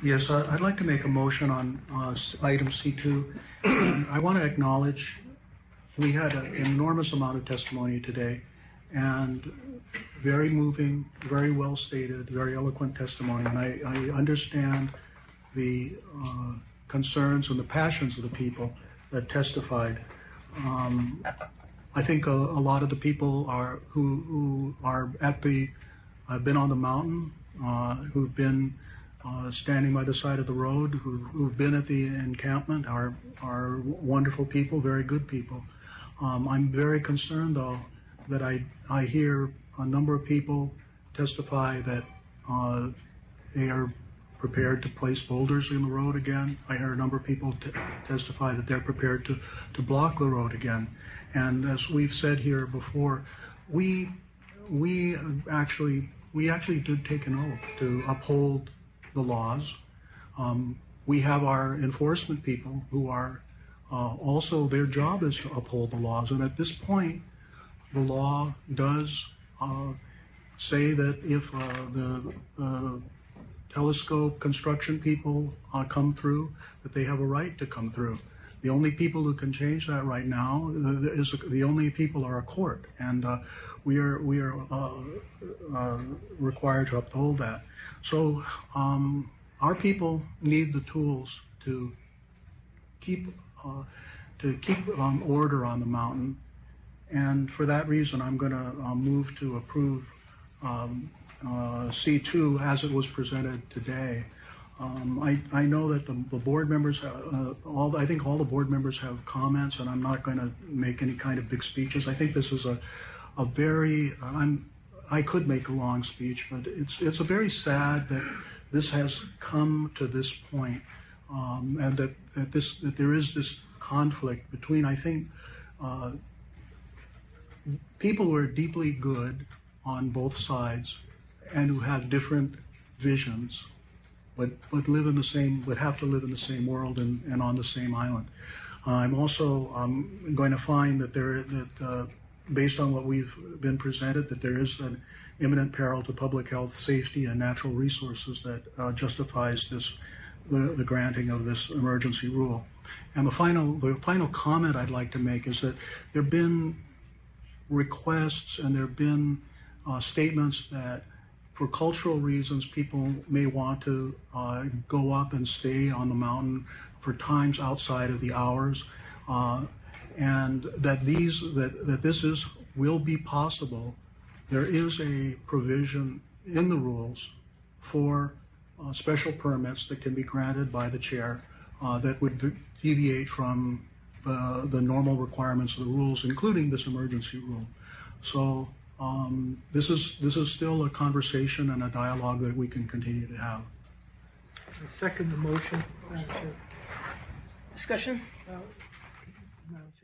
Yes, I'd like to make a motion on item C2. I want to acknowledge we had an enormous amount of testimony today, and very moving, very well stated, very eloquent testimony. And I understand the concerns and the passions of the people that testified. I think a lot of the people who are have been on the mountain, who've been standing by the side of the road, who've been at the encampment, are wonderful people, very good people. I'm very concerned, though, that I hear a number of people testify that they are prepared to place boulders in the road again. I heard a number of people testify that they're prepared to block the road again. And as we've said here before, we actually did take an oath to uphold the laws. We have our enforcement people who are also, their job is to uphold the laws. And at this point, the law does say that if the telescope construction people come through, that they have a right to come through. The only people who can change that right now is the only people are a court, and we are required to uphold that. So our people need the tools to keep order on the mountain, and for that reason, I'm going to move to approve C2 as it was presented today. I know that the board members, I think all the board members have comments, and I'm not going to make any kind of big speeches. I think this is a very, I could make a long speech, but it's a very sad that this has come to this point, and that there is this conflict between, I think, people who are deeply good on both sides and who have different visions, but live in the same, but have to live in the same world and on the same island. I'm also going to find that based on what we've been presented, that there is an imminent peril to public health, safety, and natural resources that justifies the granting of this emergency rule. And the final comment I'd like to make is that there have been requests and there have been statements that for cultural reasons people may want to go up and stay on the mountain for times outside of the hours, and that this will be possible. There is a provision in the rules for special permits that can be granted by the chair that would deviate from the normal requirements of the rules, including this emergency rule. So this is still a conversation and a dialogue that we can continue to have. I second the motion. Discussion? Madam Chair.